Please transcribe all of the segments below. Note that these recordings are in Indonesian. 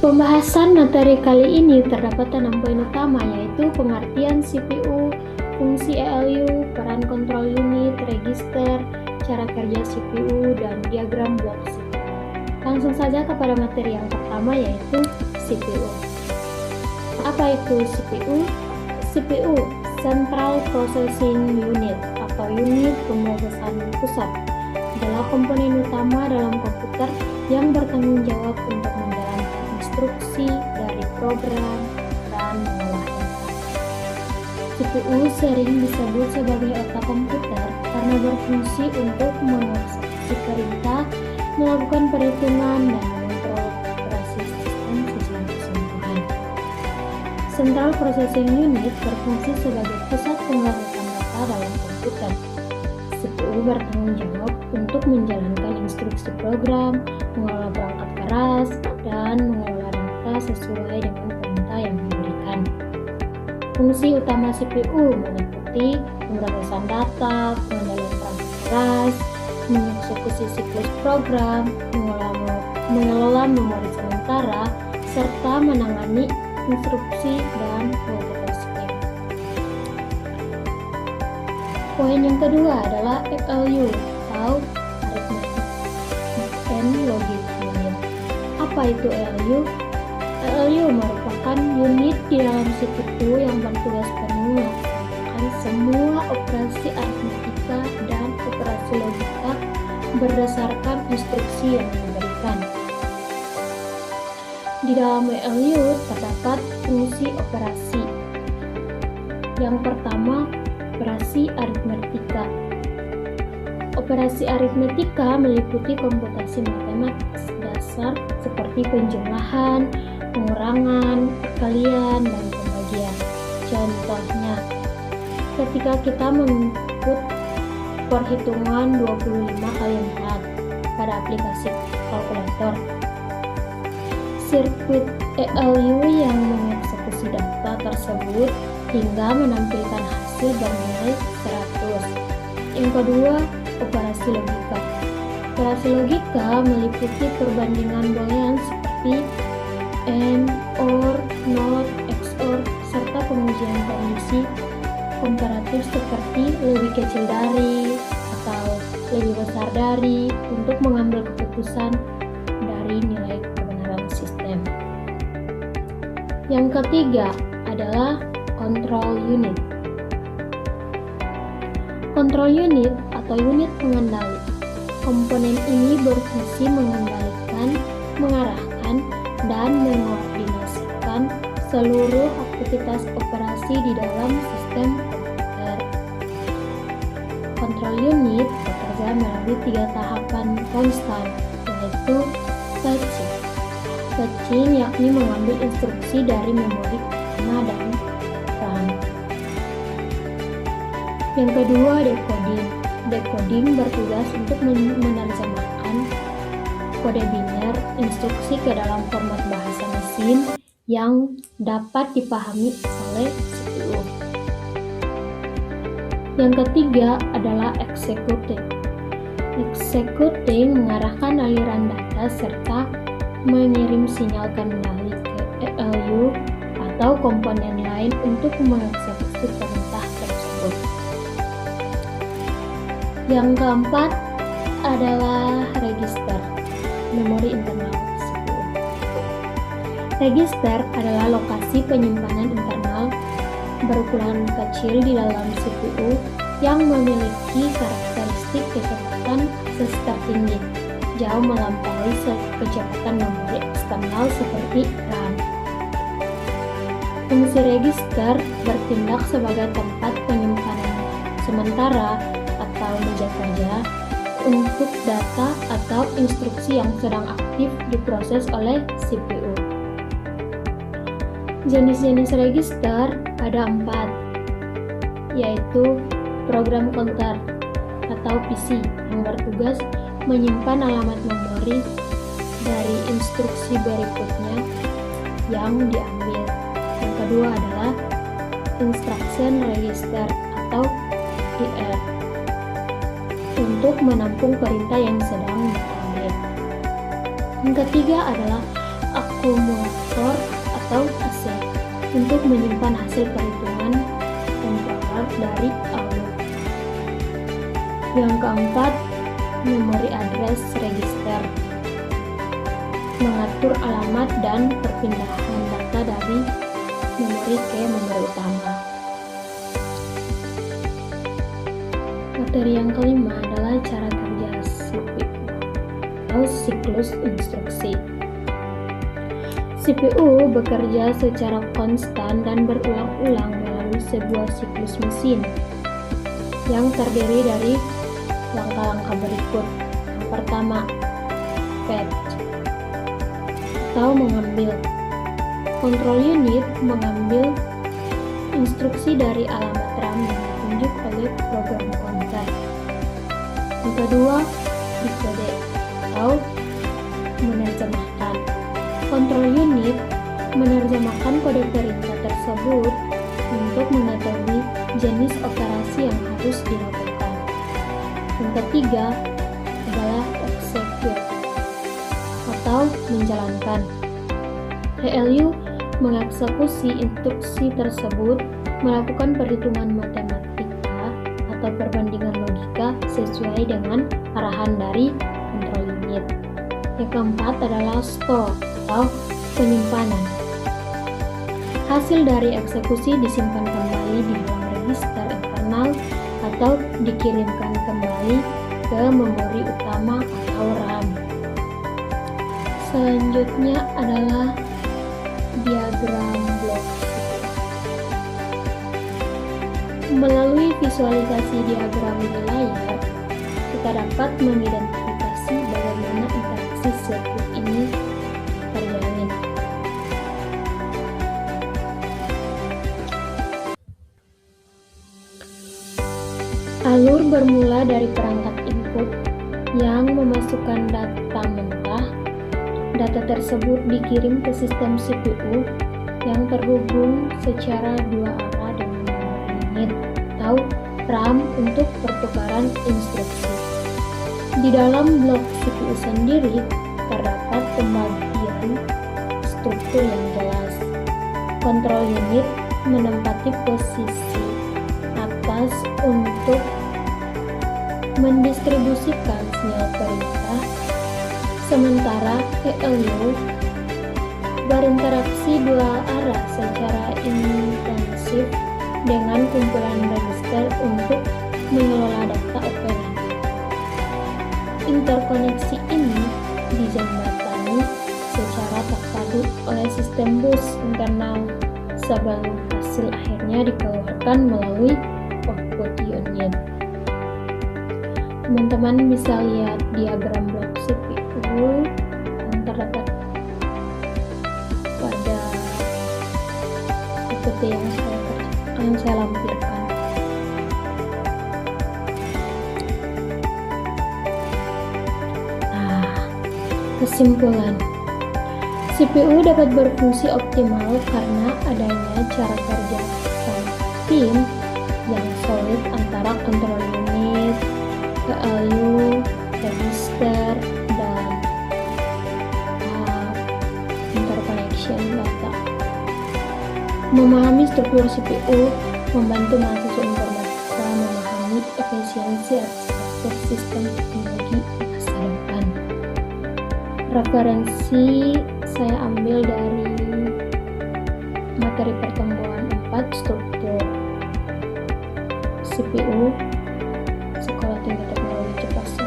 pembahasan materi kali ini terdapat 6 poin utama, yaitu pengertian CPU, fungsi ALU, peran kontrol unit, register, cara kerja CPU, dan diagram blok CPU. Langsung saja kepada materi yang pertama, yaitu CPU. Apa itu CPU? CPU, Central Processing Unit atau unit pemrosesan pusat, adalah komponen utama dalam komputer yang bertanggung jawab untuk menjalankan instruksi dari program dan mengolah data. CPU sering disebut sebagai otak komputer karena berfungsi untuk mengeksekusi perintah, melakukan perhitungan, dan mengontrol operasi sistem secara keseluruhan. Central Processing Unit berfungsi sebagai pusat pemrosesan data dalam komputer. CPU bertanggung jawab untuk menjalankan instruksi program, mengolah perangkat keras, dan mengelola data sesuai dengan perintah yang diberikan. Fungsi utama CPU meliputi pemrosesan data, pengendalian perangkat keras, mengeksekusi siklus program, mengelola memori sementara, serta menangani instruksi dan multitasking. Poin yang kedua adalah ALU atau Arithmetic and Logic Unit. Apa itu ALU? ALU merupakan unit di dalam CPU yang bertugas penuh melaksanakan semua operasi aritmetika dan operasi logika berdasarkan instruksi yang diberikan. Di dalam ALU terdapat fungsi operasi. Yang pertama, operasi aritmetika. Operasi aritmetika meliputi komputasi matematis dasar seperti penjumlahan, pengurangan, perkalian, dan pembagian. Contohnya, ketika kita menginput perhitungan 25 kali 4 pada aplikasi kalkulator, sirkuit ALU yang mengeksekusi data tersebut hingga menampilkan hasil bernilai 100. Yang kedua, operasi logika. Operasi logika meliputi perbandingan boolean seperti AND, OR, NOT, XOR, serta pengujian kondisi komparatif seperti lebih kecil dari atau lebih besar dari untuk mengambil keputusan dari nilai kebenaran sistem. Yang ketiga adalah control unit. Control unit atau unit pengendali. Komponen ini berfungsi mengendalikan, mengarahkan, dan mengkoordinasikan seluruh aktivitas operasi di dalam sistem komputer. Control unit bekerja melalui 3 tahapan konstan, yaitu fetching. Fetching yakni mengambil instruksi dari memori utama dan RAM. Yang kedua, decoding. Decoding bertugas untuk menerjemahkan kode biner instruksi ke dalam format bahasa mesin yang dapat dipahami oleh CPU. Yang ketiga adalah executing. Executing mengarahkan aliran data serta mengirim sinyal kendali ke ALU atau komponen lain untuk mengeksekusi perintah tersebut. Yang keempat adalah register, memori internal CPU. Register adalah lokasi penyimpanan internal berukuran kecil di dalam CPU yang memiliki karakteristik kecepatan akses tertinggi, jauh melampaui kecepatan memori eksternal seperti RAM. Fungsi register bertindak sebagai tempat penyimpanan sementara atau meja kerja untuk data atau instruksi yang sedang aktif diproses oleh CPU. Jenis-jenis register ada 4, yaitu program counter atau PC yang bertugas menyimpan alamat memori dari instruksi berikutnya yang diambil. Yang kedua adalah instruction register atau IR untuk menampung perintah yang sedang diambil. Yang ketiga adalah akumulator atau AC untuk menyimpan hasil perhitungan controller dari alur. Yang keempat, memori address register mengatur alamat dan perpindahan data dari memori ke memori utama. Materi yang kelima adalah cara kerja CPU atau siklus instruksi. CPU bekerja secara konstan dan berulang-ulang melalui sebuah siklus mesin yang terdiri dari langkah-langkah berikut. Yang pertama, fetch atau mengambil. Control unit mengambil instruksi dari alamat RAM yang ditunjuk oleh program counter. Yang kedua, decode atau menerjemahkan. Control unit menerjemahkan kode perintah tersebut untuk mengetahui jenis operasi yang harus dilakukan. Yang ketiga adalah execute atau menjalankan. ALU mengeksekusi instruksi tersebut, melakukan perhitungan matematika atau perbandingan logika sesuai dengan arahan dari control unit. Yang keempat adalah store atau penyimpanan. Hasil dari eksekusi disimpan kembali di ruang register internal atau dikirimkan kembali ke memori utama atau RAM. Selanjutnya adalah diagram blok CPU. Melalui visualisasi diagram di layar, kita dapat mengidentifikasi bagaimana interaksi sirkuit ini terjalin. Alur bermula dari perangkat input yang memasukkan data mentah. Data tersebut dikirim ke sistem CPU yang terhubung secara dua arah dengan memori unit atau RAM untuk pertukaran instruksi. Di dalam blok CPU sendiri terdapat pembagian struktur yang jelas. Control unit menempati posisi atas untuk mendistribusikan sinyal perintah, sementara ALU berinteraksi dua arah secara intensif dengan kumpulan register untuk mengelola data operan. Interkoneksi ini dijembatani secara terpadu oleh sistem bus internal sebelum hasil akhirnya dikeluarkan melalui output unit. Teman-teman bisa lihat diagram blok CPU yang terdapat pada PPT yang saya lampirkan. Kesimpulan, CPU dapat berfungsi optimal karena adanya cara kerja tim yang solid antara control unit, ALU, register, dan interconnection data. Memahami struktur CPU membantu mahasiswa informatika memahami efisiensi arsitektur sistem teknologi masa depan. Referensi saya ambil dari materi pertemuan 4 struktur CPU Sekolah Tinggi Teknologi Cipasu.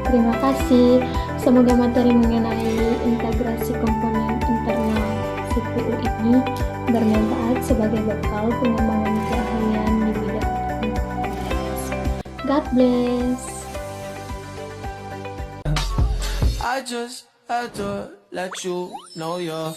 Terima kasih. Semoga materi mengenai integrasi komponen internal CPU ini bermanfaat sebagai bekal pengembangan keahlian di bidang integrasi. God bless. I just had to let you know you're